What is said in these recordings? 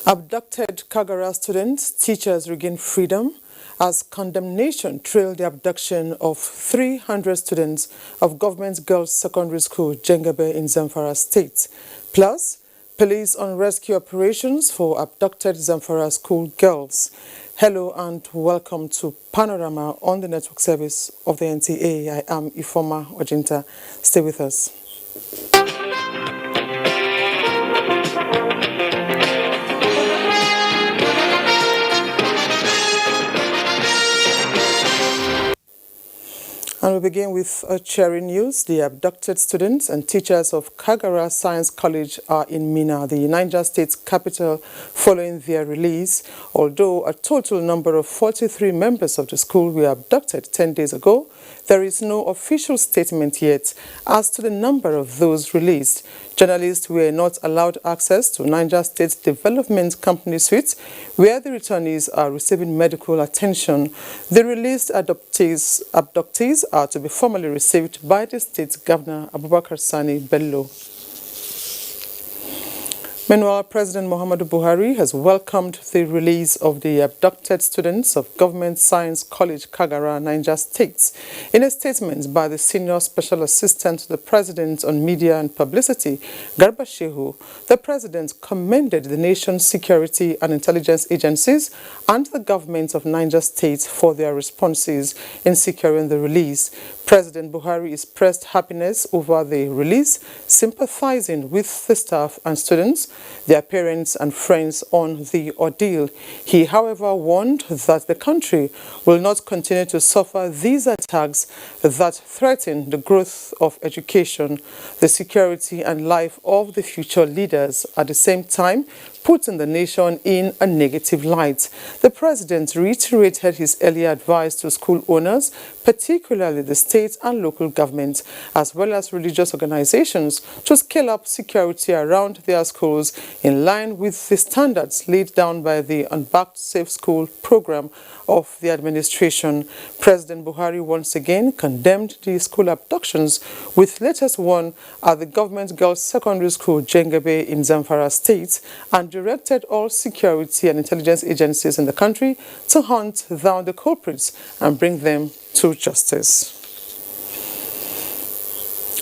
Abducted Kagara students, teachers regain freedom as condemnation trailed the abduction of 300 students of Government Girls Secondary School, Jengabe in Zamfara State. Plus, police on rescue operations for abducted Zamfara school girls. Hello and welcome to Panorama on the network service of the NTA. I am Ifoma Ojinta. Stay with us. And we begin with cheering news. The abducted students and teachers of Kagara Science College are in Mina, the Niger State capital, following their release. Although a total number of 43 members of the school were abducted 10 days ago, there is no official statement yet as to the number of those released. Journalists were not allowed access to Niger State Development Company suite, where the returnees are receiving medical attention. The released abductees are to be formally received by the state governor, Abubakar Sani Bello. Meanwhile, President Muhammadu Buhari has welcomed the release of the abducted students of Government Science College, Kagara, Niger State. In a statement by the Senior Special Assistant to the President on Media and Publicity, Garba Shehu, the President commended the nation's security and intelligence agencies and the government of Niger State for their responses in securing the release. President Buhari expressed happiness over the release, sympathizing with the staff and students, their parents and friends on the ordeal. He, however, warned that the country will not continue to suffer these attacks that threaten the growth of education, the security and life of the future leaders, at the same time putting the nation in a negative light. The president reiterated his earlier advice to school owners, particularly the state and local governments, as well as religious organizations, to scale up security around their schools in line with the standards laid down by the Unbacked Safe School program of the administration. President Buhari once again condemned the school abductions, with latest one at the Government Girls Secondary School, Jengabe in Zamfara State, and directed all security and intelligence agencies in the country to hunt down the culprits and bring them to justice.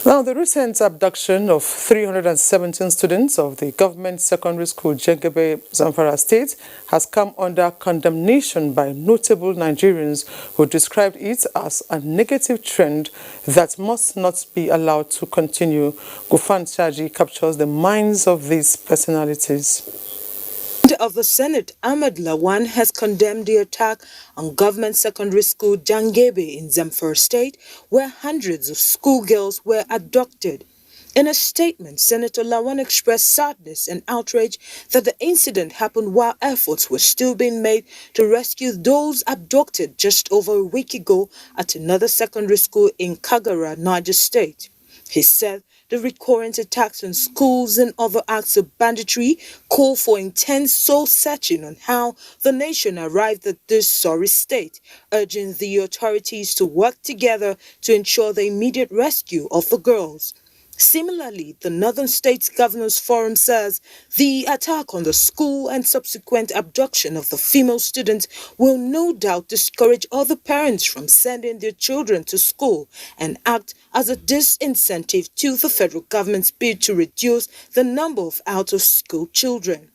Now, the recent abduction of 317 students of the Government Secondary School, Jengabe, Zamfara State, has come under condemnation by notable Nigerians who described it as a negative trend that must not be allowed to continue. Gufan Chaji captures the minds of these personalities. Of the Senate, Ahmed Lawan, has condemned the attack on Government Secondary School Jangebe in Zamfara State, where hundreds of schoolgirls were abducted. In a statement, Senator Lawan expressed sadness and outrage that the incident happened while efforts were still being made to rescue those abducted just over a week ago at another secondary school in Kagara, Niger State. He said the recurrent attacks on schools and other acts of banditry call for intense soul-searching on how the nation arrived at this sorry state, urging the authorities to work together to ensure the immediate rescue of the girls. Similarly, the Northern States Governors Forum says the attack on the school and subsequent abduction of the female students will no doubt discourage other parents from sending their children to school and act as a disincentive to the federal government's bid to reduce the number of out-of-school children.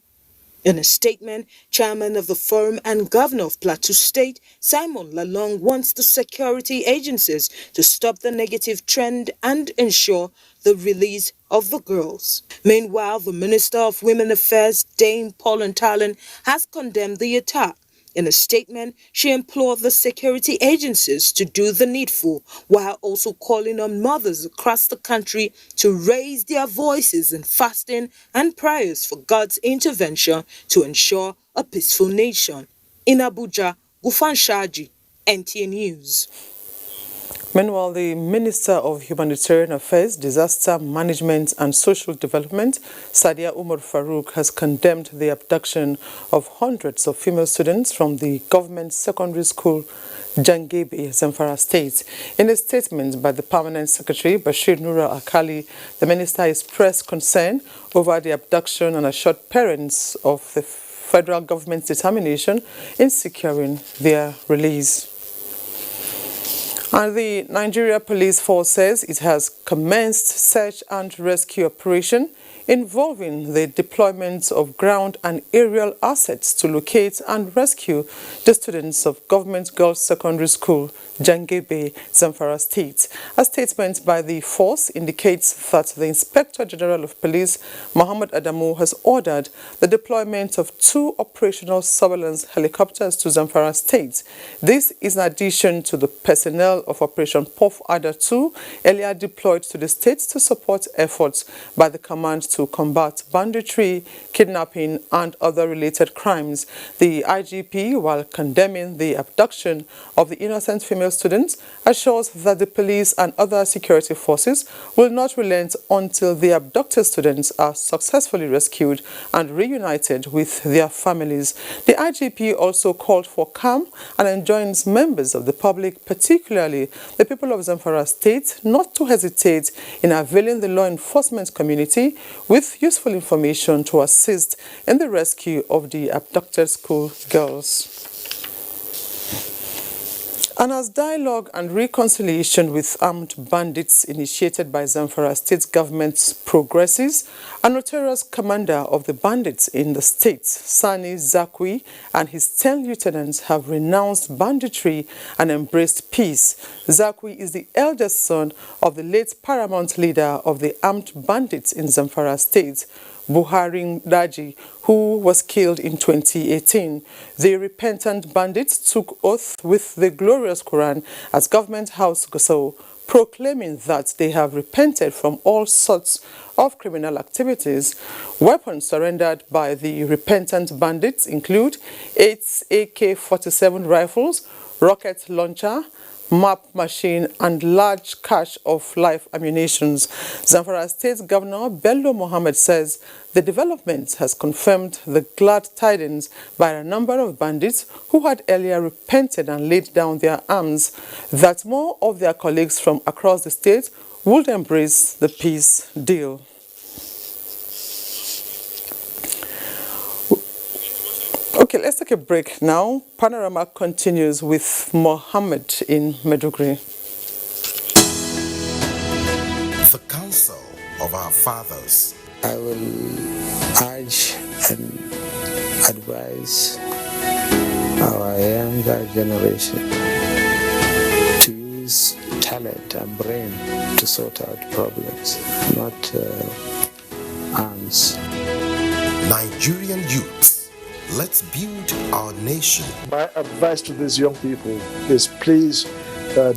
In a statement, Chairman of the Forum and Governor of Plateau State, Simon Lalong, wants the security agencies to stop the negative trend and ensure the release of the girls. Meanwhile, the Minister of Women Affairs, Dame Pauline Talon, has condemned the attack. In a statement, she implored the security agencies to do the needful, while also calling on mothers across the country to raise their voices in fasting and prayers for God's intervention to ensure a peaceful nation. In Abuja, Gufan Shaji, NTA News. Meanwhile, the Minister of Humanitarian Affairs, Disaster Management and Social Development, Sadia Umar Farouk, has condemned the abduction of hundreds of female students from the Government Secondary School, Jangebe, Zamfara State. In a statement by the Permanent Secretary, Bashir Nura Akali, the Minister expressed concern over the abduction and assured parents of the federal government's determination in securing their release. And the Nigeria Police Force says it has commenced search and rescue operation involving the deployment of ground and aerial assets to locate and rescue the students of Government Girls Secondary School, Jangebe, Zamfara State. A statement by the force indicates that the Inspector General of Police, Muhammad Adamu, has ordered the deployment of 2 operational surveillance helicopters to Zamfara State. This is in addition to the personnel of Operation Puff Adder 2, earlier deployed to the state to support efforts by the command to combat banditry, kidnapping, and other related crimes. The IGP, while condemning the abduction of the innocent female students, assures that the police and other security forces will not relent until the abducted students are successfully rescued and reunited with their families. The IGP also called for calm and enjoins members of the public, particularly the people of Zamfara State, not to hesitate in availing the law enforcement community with useful information to assist in the rescue of the abducted school girls. And as dialogue and reconciliation with armed bandits initiated by Zamfara State government progresses, a notorious commander of the bandits in the state, Sani Zakwi, and his 10 lieutenants have renounced banditry and embraced peace. Zakwi is the eldest son of the late paramount leader of the armed bandits in Zamfara State, Buhari Daji, who was killed in 2018. The repentant bandits took oath with the glorious Quran as Government House Gusau, proclaiming that they have repented from all sorts of criminal activities. Weapons surrendered by the repentant bandits include 8 AK-47 rifles, rocket launcher, map machine, and large cache of live ammunition. Zamfara State Governor Bello Mohammed says the development has confirmed the glad tidings by a number of bandits who had earlier repented and laid down their arms, that more of their colleagues from across the state would embrace the peace deal. Okay, let's take a break now. Panorama continues with Mohammed in Maiduguri. The counsel of our fathers. I will urge and advise our younger generation to use talent and brain to sort out problems, not arms. Nigerian youths, let's build our nation. My advice to these young people is please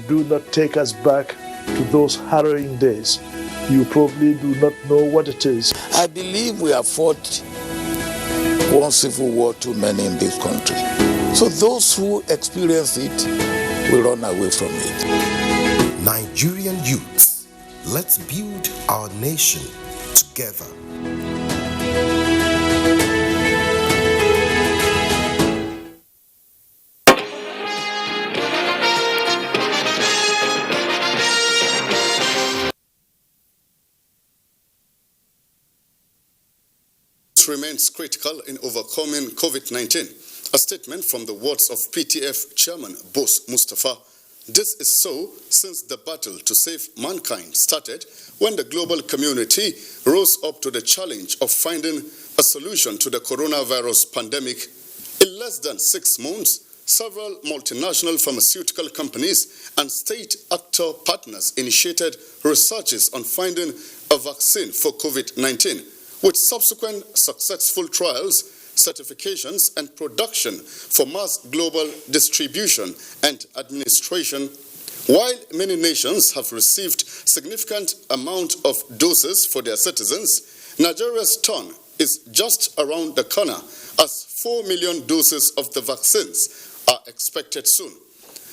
do not take us back to those harrowing days. You probably do not know what it is. I believe we have fought one civil war too many in this country. So those who experience it will run away from it. Nigerian youths, let's build our nation together. Remains critical in overcoming COVID-19. A statement from the words of PTF Chairman Boss Mustafa. This is so since the battle to save mankind started when the global community rose up to the challenge of finding a solution to the coronavirus pandemic. In less than 6 months, several multinational pharmaceutical companies and state actor partners initiated researches on finding a vaccine for COVID-19. With subsequent successful trials, certifications, and production for mass global distribution and administration. While many nations have received significant amount of doses for their citizens, Nigeria's turn is just around the corner as 4 million doses of the vaccines are expected soon.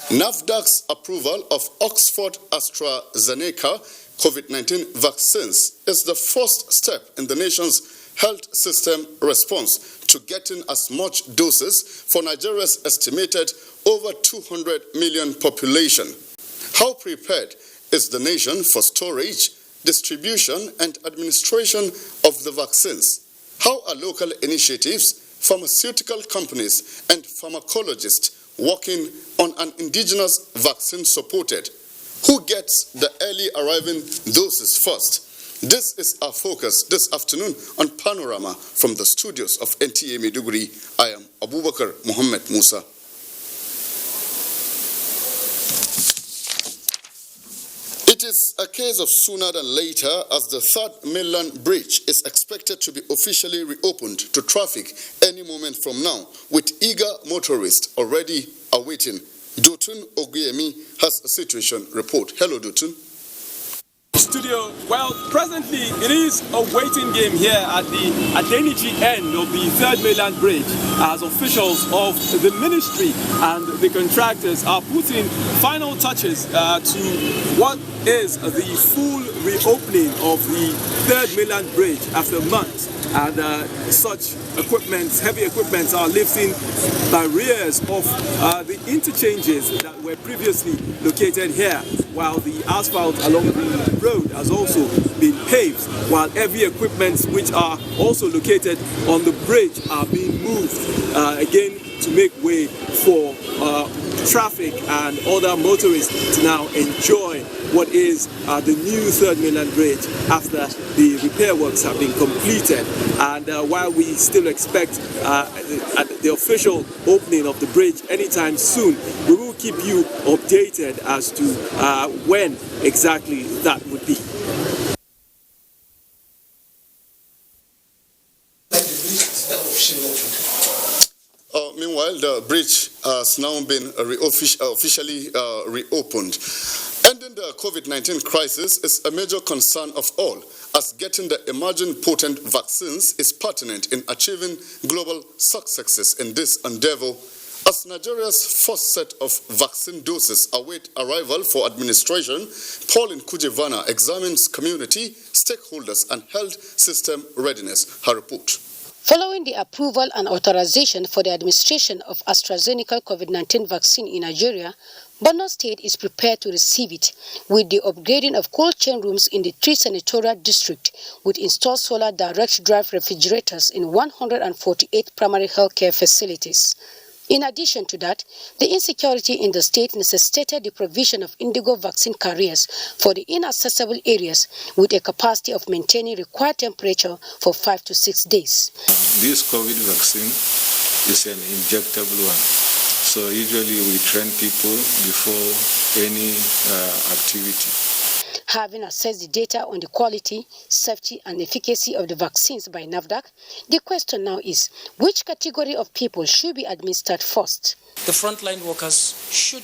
NAFDAC's approval of Oxford AstraZeneca COVID-19 vaccines is the first step in the nation's health system response to getting as much doses for Nigeria's estimated over 200 million population. How prepared is the nation for storage, distribution, and administration of the vaccines? How are local initiatives pharmaceutical companies, and pharmacologists working on an indigenous vaccine supported. Who gets the early arriving doses first? This is our focus this afternoon on Panorama from the studios of NTA Maiduguri. I am Abubakar Muhammad Musa. It is a case of sooner than later, as the third mainland bridge is expected to be officially reopened to traffic any moment from now, with eager motorists already awaiting. Dotun Oguyemi has a situation report. Hello, Dotun. Studio. Well, presently it is a waiting game here at the Adeniji end of the third mainland bridge, as officials of the ministry and the contractors are putting final touches to what is the full reopening of the third mainland bridge after months. And such equipment, heavy equipment, are lifting barriers of the interchanges that were previously located here, while the asphalt along the road has also been paved, while heavy equipment which are also located on the bridge are being moved again to make way for traffic and other motorists to now enjoy what is the new third mainland bridge after the repair works have been completed. And while we still expect the official opening of the bridge anytime soon, we will keep you updated as to when exactly that would be. Meanwhile, the bridge has now been officially reopened. Ending the COVID-19 crisis is a major concern of all, as getting the emerging potent vaccines is pertinent in achieving global successes in this endeavor. As Nigeria's first set of vaccine doses await arrival for administration, Pauline Kujevana examines community, stakeholders, and health system readiness. Her report. Following the approval and authorization for the administration of AstraZeneca COVID-19 vaccine in Nigeria, Borno State is prepared to receive it with the upgrading of cold chain rooms in the 3 senatorial district, with installed solar direct drive refrigerators in 148 primary healthcare facilities. In addition to that, the insecurity in the state necessitated the provision of indigo vaccine carriers for the inaccessible areas, with a capacity of maintaining required temperature for 5 to 6 days. This COVID vaccine is an injectable one. So usually we train people before any activity. Having assessed the data on the quality, safety, and efficacy of the vaccines by NAFDAC, the question now is, which category of people should be administered first? The frontline workers should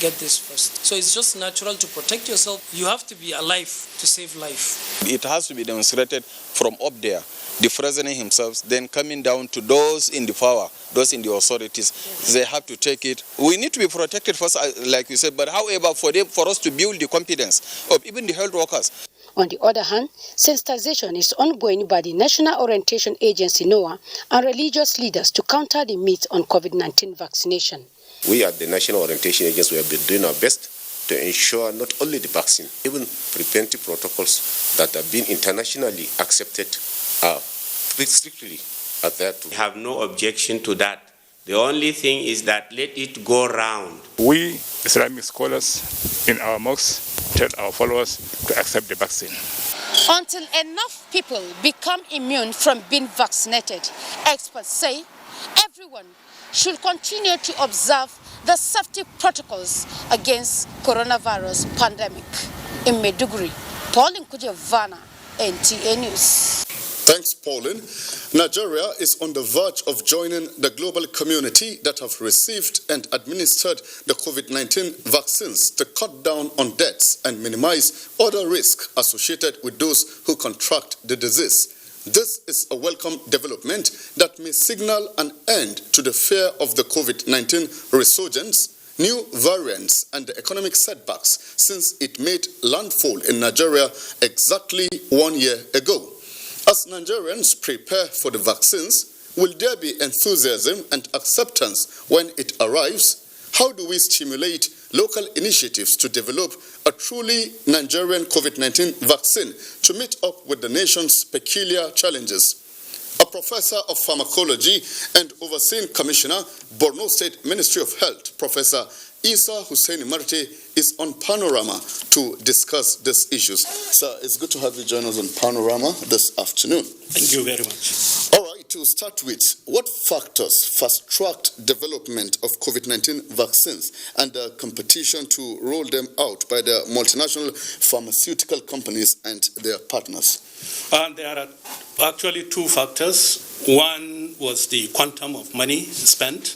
get this first. So it's just natural to protect yourself. You have to be alive to save life. It has to be demonstrated from up there, the president himself, then coming down to those in the power, those in the authorities. Yes. They have to take it. We need to be protected first, like you said, but however, for us to build the confidence of even the health workers. On the other hand, sensitization is ongoing by the National Orientation Agency, NOAA, and religious leaders to counter the myth on COVID-19 vaccination. We at the National Orientation Agency have been doing our best to ensure not only the vaccine, even preventive protocols that have been internationally accepted are strictly adhered to. We have no objection to that. The only thing is that let it go round. We Islamic scholars in our mosques tell our followers to accept the vaccine. Until enough people become immune from being vaccinated, experts say everyone should continue to observe the safety protocols against coronavirus pandemic. In Maiduguri, Pauline Kujevana, NTA News. Thanks, Pauline. Nigeria is on the verge of joining the global community that have received and administered the COVID-19 vaccines to cut down on deaths and minimize other risks associated with those who contract the disease. This is a welcome development that may signal an end to the fear of the COVID-19 resurgence, new variants, and the economic setbacks since it made landfall in Nigeria exactly 1 year ago. As Nigerians prepare for the vaccines, will there be enthusiasm and acceptance when it arrives? How do we stimulate local initiatives to develop a truly Nigerian COVID-19 vaccine to meet up with the nation's peculiar challenges? a professor of pharmacology and overseeing commissioner, Borno State Ministry of Health, Professor Isa Hussein Marte, is on Panorama to discuss these issues. Sir, it's good to have you join us on Panorama this afternoon. Thank you very much. All right, to start with, what factors fast-tracked development of COVID-19 vaccines and the competition to roll them out by the multinational pharmaceutical companies and their partners? There are actually two factors. One was the quantum of money spent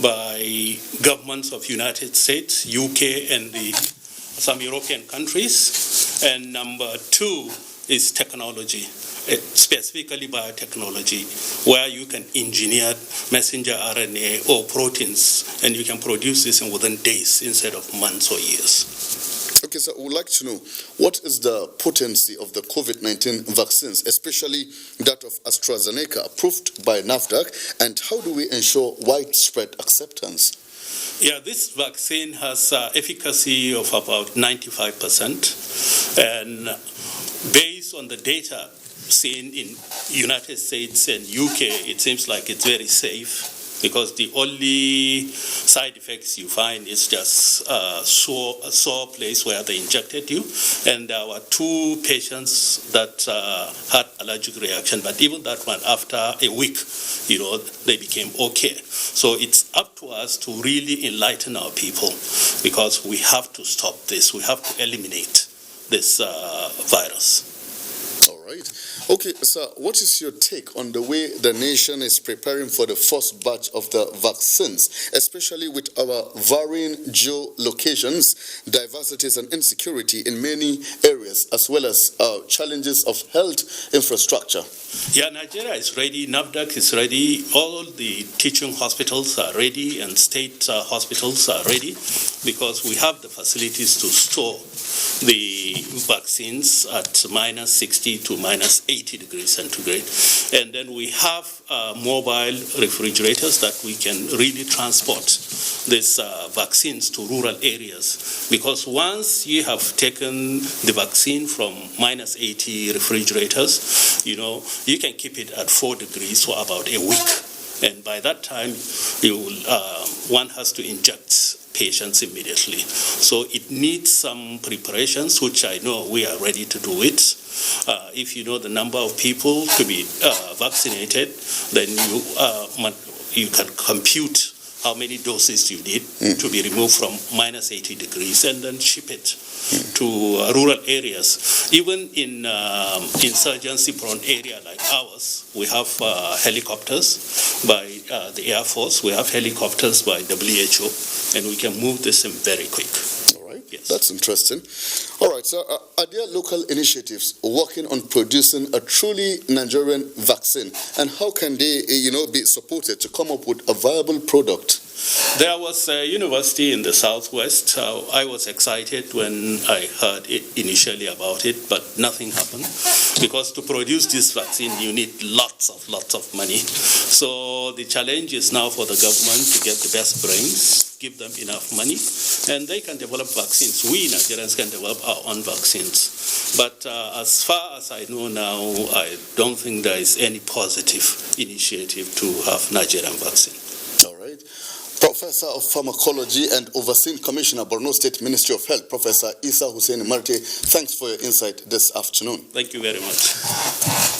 by governments of United States, UK, and some European countries. And number two is technology, specifically biotechnology, where you can engineer messenger RNA or proteins, and you can produce this within days instead of months or years. Okay, so we would like to know, what is the potency of the COVID-19 vaccines, especially that of AstraZeneca, approved by NAFDAC, and how do we ensure widespread acceptance? Yeah, this vaccine has efficacy of about 95%, and based on the data seen in United States and UK, it seems like it's very safe, because the only side effects you find is just a sore place where they injected you. And there were 2 patients that had allergic reaction, but even that one, after a week, they became okay. So it's up to us to really enlighten our people, because we have to stop this. We have to eliminate this virus. All right. Okay, sir, what is your take on the way the nation is preparing for the first batch of the vaccines, especially with our varying geolocations, diversities and insecurity in many areas, as well as challenges of health infrastructure? Yeah, Nigeria is ready, NAFDAC is ready, all the teaching hospitals are ready, and state hospitals are ready, because we have the facilities to store the vaccines at -60 to -80 degrees centigrade. And then we have mobile refrigerators that we can really transport these vaccines to rural areas. Because once you have taken the vaccine from -80 refrigerators, you can keep it at 4 degrees for about a week. And by that time, one has to inject patients immediately. So it needs some preparations, which I know we are ready to do it. If you know the number of people to be vaccinated, then you can compute how many doses you need to be removed from -80 degrees, and then ship it to rural areas. Even in insurgency-prone area like ours, we have helicopters by the Air Force, we have helicopters by WHO, and we can move this in very quick. All right, yes. That's interesting. All right, so are there local initiatives working on producing a truly Nigerian vaccine, and how can they, be supported to come up with a viable product? There was a university in the southwest. I was excited when I heard initially about it, but nothing happened, because to produce this vaccine you need lots of money. So the challenge is now for the government to get the best brains, give them enough money, and they can develop vaccines. We Nigerians can develop our own vaccines. But as far as I know now, I don't think there is any positive initiative to have Nigerian vaccine. All right. Professor of Pharmacology and Overseeing Commissioner, Borno State Ministry of Health, Professor Isa Hussein Marte, thanks for your insight this afternoon. Thank you very much.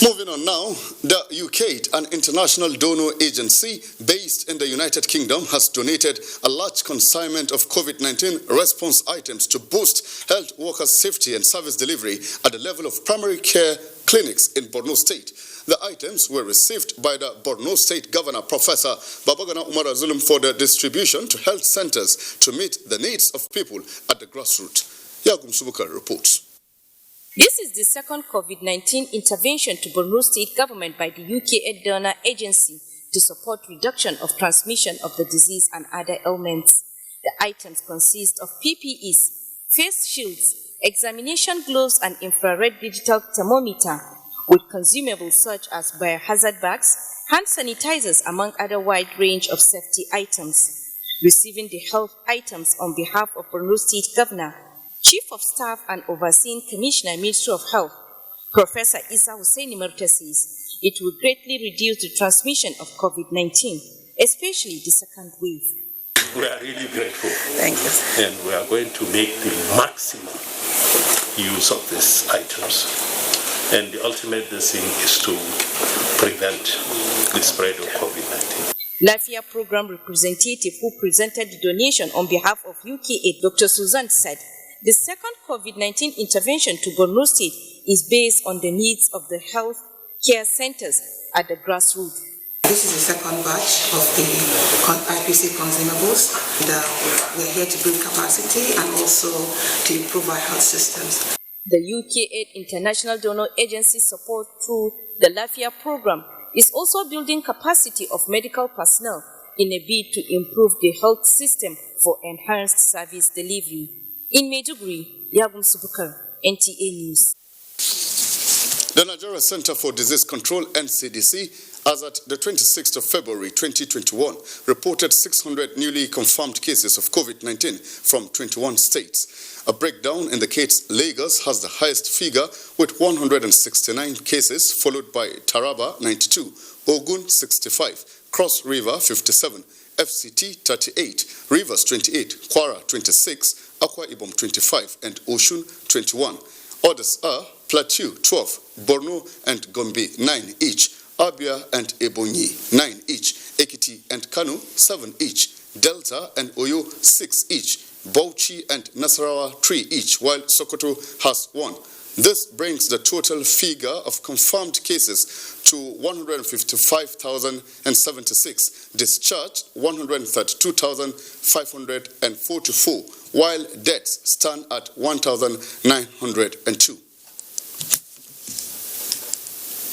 Moving on now, the UKAID, an international donor agency based in the United Kingdom, has donated a large consignment of COVID-19 response items to boost health workers' safety and service delivery at the level of primary care clinics in Borno State. The items were received by the Borno State Governor, Professor Babagana Umar Zulum, for the distribution to health centers to meet the needs of people at the grassroots. Yagum Subukar reports. This is the second COVID-19 intervention to Borno State government by the UK donor agency to support reduction of transmission of the disease and other ailments. The items consist of PPEs, face shields, examination gloves, and infrared digital thermometer, with consumables such as biohazard bags, hand sanitizers, among other wide range of safety items. Receiving the health items on behalf of Borno State Governor, Chief of Staff and Overseeing Commissioner, Ministry of Health, Professor Isa Hussein Marte says It will greatly reduce the transmission of COVID-19, especially the second wave. We are really grateful. Thank you. And we are going to make the maximum use of these items. And the ultimate thing is to prevent the spread of COVID-19. Lafia program representative who presented the donation on behalf of UK8, Dr. Susan, said the second COVID-19 intervention to Borno State is based on the needs of the health care centers at the grassroots. This is the second batch of the IPC consumables. We're here to build capacity and also to improve our health systems. The UK8 International Donor Agency support through the Lafia program is also building capacity of medical personnel in a bid to improve the health system for enhanced service delivery. In Maiduguri, Yagum Subukar, NTA News. The Nigeria Center for Disease Control, NCDC, as at the 26th of February 2021, reported 600 newly confirmed cases of COVID-19 from 21 states. A breakdown indicates Lagos has the highest figure with 169 cases, followed by Taraba 92, Ogun 65, Cross River 57, FCT 38, Rivers 28, Kwara 26, Akwa Ibom 25, and Oshun 21. Others are Plateau 12, Borno and Gombe 9 each, Abia and Ebonyi 9 each, Ekiti and Kano 7 each, Delta and Oyo 6 each, Bauchi and Nasarawa 3 each, while Sokoto has 1. This brings the total figure of confirmed cases to 155,076, discharged 132,544, while deaths stand at 1,902.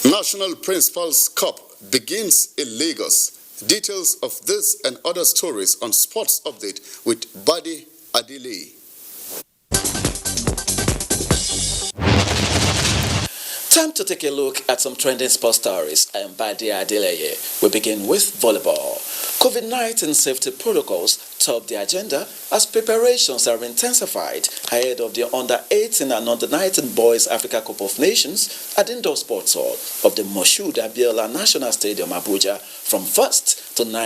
National Principals Cup begins in Lagos. Details of this and other stories on Sports Update with Badi Adile. Time to take a look at some trending sports stories. I am Badi Adile. We begin with volleyball. COVID-19 safety protocols top the agenda as preparations are intensified ahead of the Under-18 and Under-19 Boys Africa Cup of Nations at Indoor Sports Hall of the Moshood Abiola National Stadium, Abuja, from 1st to 9th